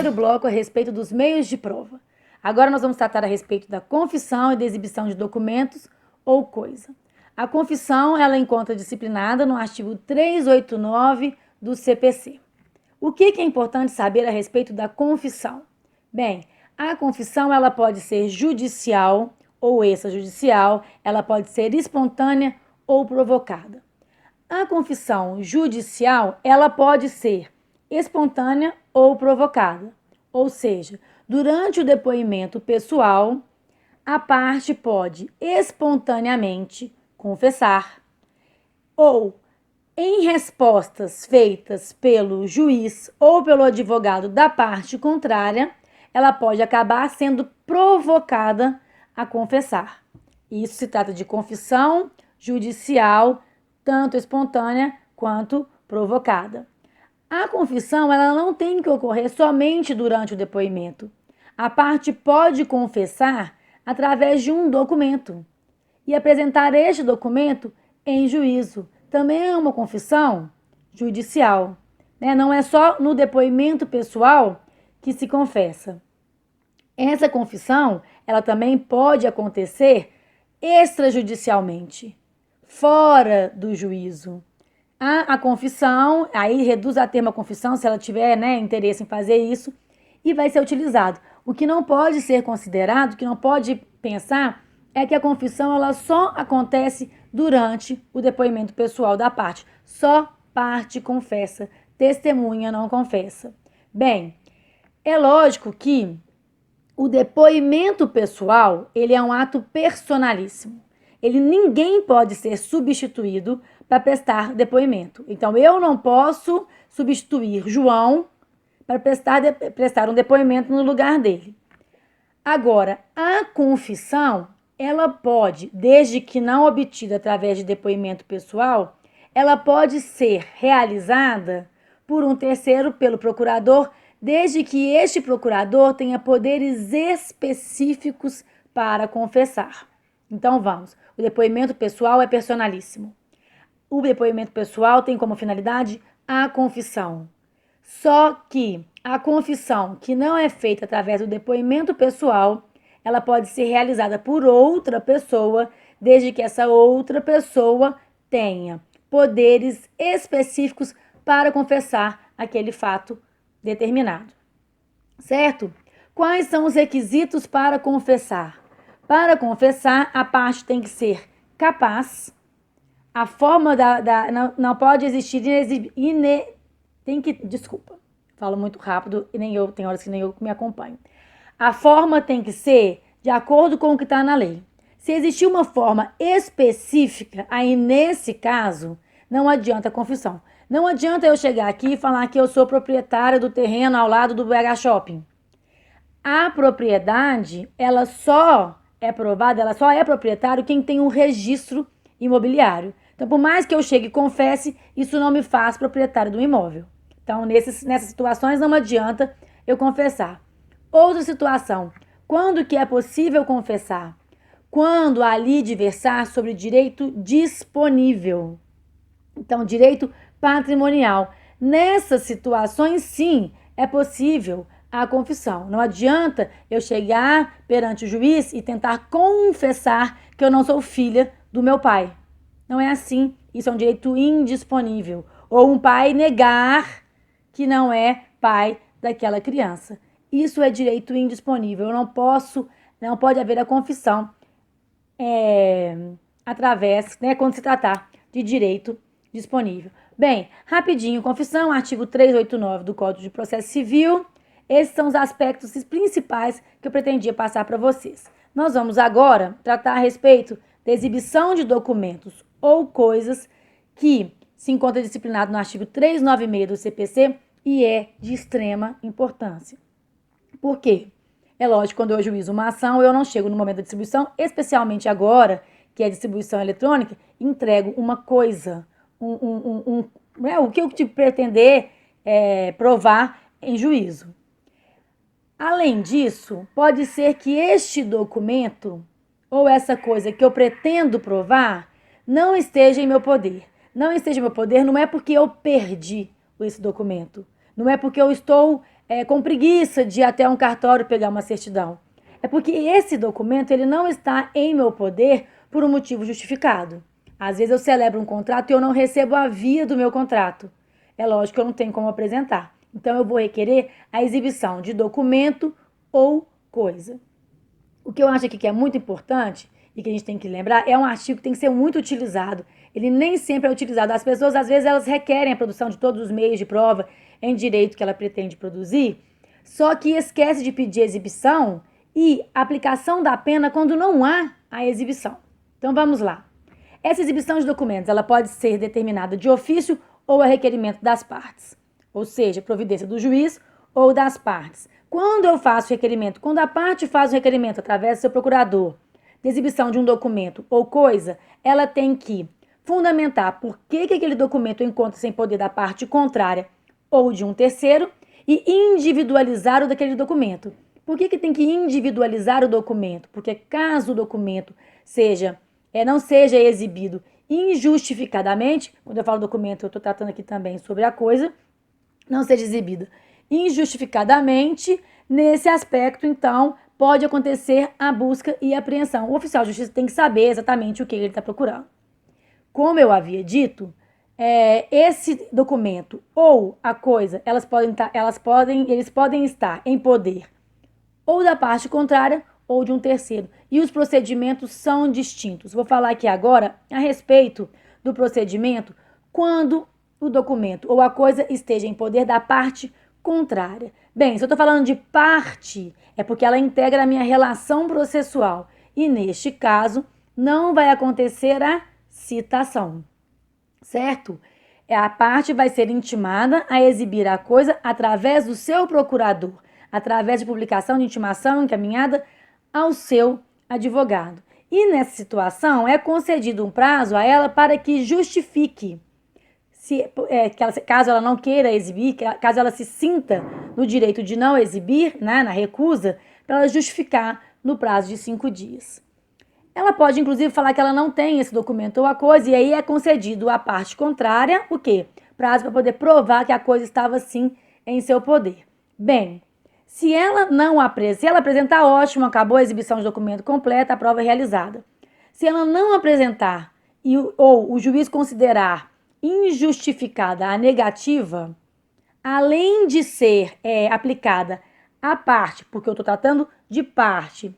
terceiro bloco a respeito dos meios de prova. Agora nós vamos tratar a respeito da confissão e da exibição de documentos ou coisa. A confissão, ela encontra disciplinada no artigo 389 do CPC. O que é importante saber a respeito da confissão? Bem, a confissão ela pode ser judicial ou extrajudicial, ela pode ser espontânea ou provocada. A confissão judicial, ela pode ser espontânea ou provocada. Ou seja, durante o depoimento pessoal, a parte pode espontaneamente confessar ou, em respostas feitas pelo juiz ou pelo advogado da parte contrária, ela pode acabar sendo provocada a confessar. Isso se trata de confissão judicial, tanto espontânea quanto provocada. A confissão ela não tem que ocorrer somente durante o depoimento. A parte pode confessar através de um documento e apresentar este documento em juízo. Também é uma confissão judicial, né? Não é só no depoimento pessoal que se confessa. Essa confissão, ela também pode acontecer extrajudicialmente, fora do juízo. A confissão, aí reduz a termo a confissão, se ela tiver, né, interesse em fazer isso, e vai ser utilizado. O que não pode ser considerado, o que não pode pensar, é que a confissão ela só acontece durante o depoimento pessoal da parte. Só parte confessa, testemunha não confessa. Bem, é lógico que o depoimento pessoal, ele é um ato personalíssimo. Ninguém pode ser substituído para prestar depoimento. Então, eu não posso substituir João para prestar um depoimento no lugar dele. Agora, a confissão, ela pode, desde que não obtida através de depoimento pessoal, ela pode ser realizada por um terceiro, pelo procurador, desde que este procurador tenha poderes específicos para confessar. Então, vamos. O depoimento pessoal é personalíssimo. O depoimento pessoal tem como finalidade a confissão. Só que a confissão que não é feita através do depoimento pessoal, ela pode ser realizada por outra pessoa, desde que essa outra pessoa tenha poderes específicos para confessar aquele fato determinado. Certo? Quais são os requisitos para confessar? Para confessar, a parte tem que ser capaz. A forma não pode existir desculpa, falo muito rápido e nem eu, tem horas que nem eu me acompanho. A forma tem que ser de acordo com o que está na lei. Se existir uma forma específica, aí nesse caso, não adianta a confissão. Não adianta eu chegar aqui e falar que eu sou proprietária do terreno ao lado do BH Shopping. A propriedade, ela só é provada, ela só é proprietário quem tem um registro imobiliário. Então, por mais que eu chegue e confesse, isso não me faz proprietário do imóvel. Então, nessas situações, não adianta eu confessar. Outra situação, quando que é possível confessar? Quando a lide versar sobre direito disponível. Então, direito patrimonial. Nessas situações, sim, é possível a confissão. Não adianta eu chegar perante o juiz e tentar confessar que eu não sou filha do meu pai. Não é assim. Isso é um direito indisponível. Ou um pai negar que não é pai daquela criança. Isso é direito indisponível. Eu não pode haver a confissão através, né, quando se tratar de direito disponível. Bem, rapidinho, confissão, artigo 389 do Código de Processo Civil. Esses são os aspectos principais que eu pretendia passar para vocês. Nós vamos agora tratar a respeito da exibição de documentos ou coisas que se encontra disciplinado no artigo 396 do CPC e é de extrema importância. Por quê? É lógico, quando eu juízo uma ação, eu não chego no momento da distribuição, especialmente agora, que é a distribuição eletrônica, entrego uma coisa, o que eu te pretender provar em juízo. Além disso, pode ser que este documento ou essa coisa que eu pretendo provar não esteja em meu poder. Não esteja em meu poder não é porque eu perdi esse documento. Não é porque eu estou com preguiça de ir até um cartório pegar uma certidão. É porque esse documento ele não está em meu poder por um motivo justificado. Às vezes eu celebro um contrato e eu não recebo a via do meu contrato. É lógico que eu não tenho como apresentar. Então eu vou requerer a exibição de documento ou coisa. O que eu acho aqui que é muito importante e que a gente tem que lembrar é um artigo que tem que ser muito utilizado. Ele nem sempre é utilizado. As pessoas, às vezes, elas requerem a produção de todos os meios de prova em direito que ela pretende produzir, só que esquece de pedir exibição e aplicação da pena quando não há a exibição. Então vamos lá. Essa exibição de documentos ela pode ser determinada de ofício ou a requerimento das partes, ou seja, providência do juiz ou das partes. Quando eu faço requerimento, quando a parte faz o requerimento através do seu procurador de exibição de um documento ou coisa, ela tem que fundamentar por que aquele documento encontra-se em poder da parte contrária ou de um terceiro e individualizar o daquele documento. Por que tem que individualizar o documento? Porque caso o documento não seja exibido injustificadamente, quando eu falo documento, eu estou tratando aqui também sobre a coisa, não seja exibida injustificadamente, nesse aspecto, então, pode acontecer a busca e apreensão. O oficial de justiça tem que saber exatamente o que ele está procurando. Como eu havia dito, esse documento ou a coisa, eles podem estar em poder ou da parte contrária ou de um terceiro. E os procedimentos são distintos. Vou falar aqui agora a respeito do procedimento quando o documento ou a coisa esteja em poder da parte contrária. Bem, se eu estou falando de parte, é porque ela integra a minha relação processual. E neste caso, não vai acontecer a citação, certo? A parte vai ser intimada a exibir a coisa através do seu procurador, através de publicação de intimação encaminhada ao seu advogado. E nessa situação é concedido um prazo a ela para que justifique, caso ela não queira exibir, caso ela se sinta no direito de não exibir, né, na recusa, para ela justificar no prazo de 5 dias. Ela pode, inclusive, falar que ela não tem esse documento ou a coisa, e aí é concedido à parte contrária, o quê? Prazo para poder provar que a coisa estava, sim, em seu poder. Bem, se ela apresentar, ótimo, acabou a exibição de documento completa, a prova é realizada. Se ela não apresentar ou o juiz considerar injustificada a negativa, além de ser aplicada à parte, porque eu estou tratando de parte,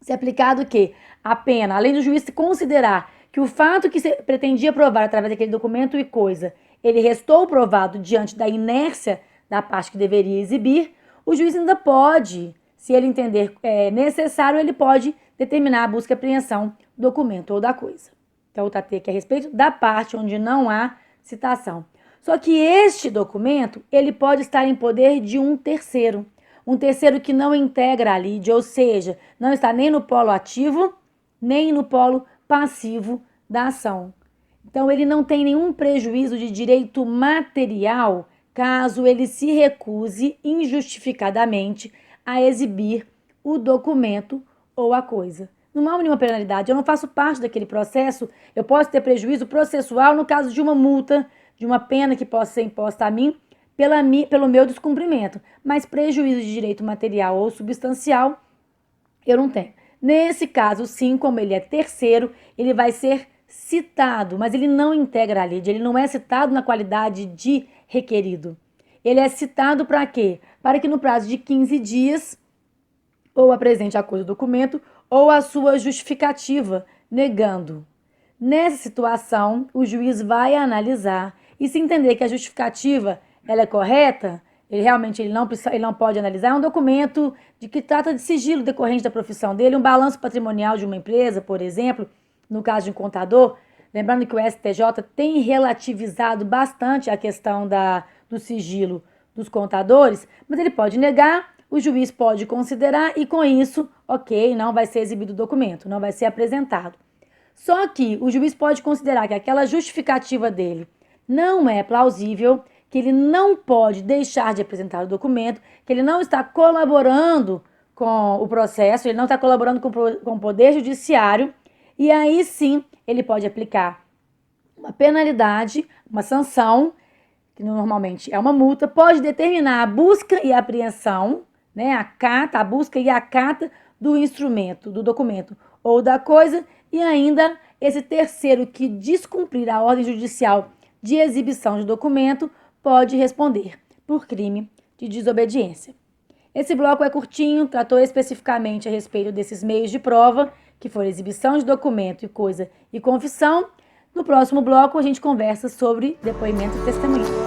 se aplicado o quê? A pena, além do juiz considerar que o fato que se pretendia provar através daquele documento e coisa, ele restou provado diante da inércia da parte que deveria exibir, o juiz ainda pode, se ele entender necessário, ele pode determinar a busca e apreensão do documento ou da coisa. Então, eu tratei aqui a respeito da parte onde não há citação. Só que este documento, ele pode estar em poder de um terceiro que não integra a lide, ou seja, não está nem no polo ativo, nem no polo passivo da ação. Então, ele não tem nenhum prejuízo de direito material caso ele se recuse injustificadamente a exibir o documento ou a coisa. Não há nenhuma penalidade, eu não faço parte daquele processo, eu posso ter prejuízo processual no caso de uma multa, de uma pena que possa ser imposta a mim, pelo meu descumprimento, mas prejuízo de direito material ou substancial eu não tenho. Nesse caso, sim, como ele é terceiro, ele vai ser citado, mas ele não integra a lide, ele não é citado na qualidade de requerido. Ele é citado para quê? Para que no prazo de 15 dias, ou apresente a coisa do documento, ou a sua justificativa, negando. Nessa situação, o juiz vai analisar e se entender que a justificativa ela é correta, ele não pode analisar, é um documento de que trata de sigilo decorrente da profissão dele, um balanço patrimonial de uma empresa, por exemplo, no caso de um contador, lembrando que o STJ tem relativizado bastante a questão do sigilo dos contadores, mas ele pode negar, o juiz pode considerar e com isso, ok, não vai ser exibido o documento, não vai ser apresentado. Só que o juiz pode considerar que aquela justificativa dele não é plausível, que ele não pode deixar de apresentar o documento, que ele não está colaborando com o processo, ele não está colaborando com o Poder Judiciário, e aí sim ele pode aplicar uma penalidade, uma sanção, que normalmente é uma multa, pode determinar a busca e apreensão, né, a busca e a cata do instrumento, do documento ou da coisa, e ainda esse terceiro que descumprir a ordem judicial de exibição de documento pode responder por crime de desobediência. Esse bloco é curtinho, tratou especificamente a respeito desses meios de prova, que foram exibição de documento e coisa e confissão. No próximo bloco a gente conversa sobre depoimento e testemunho.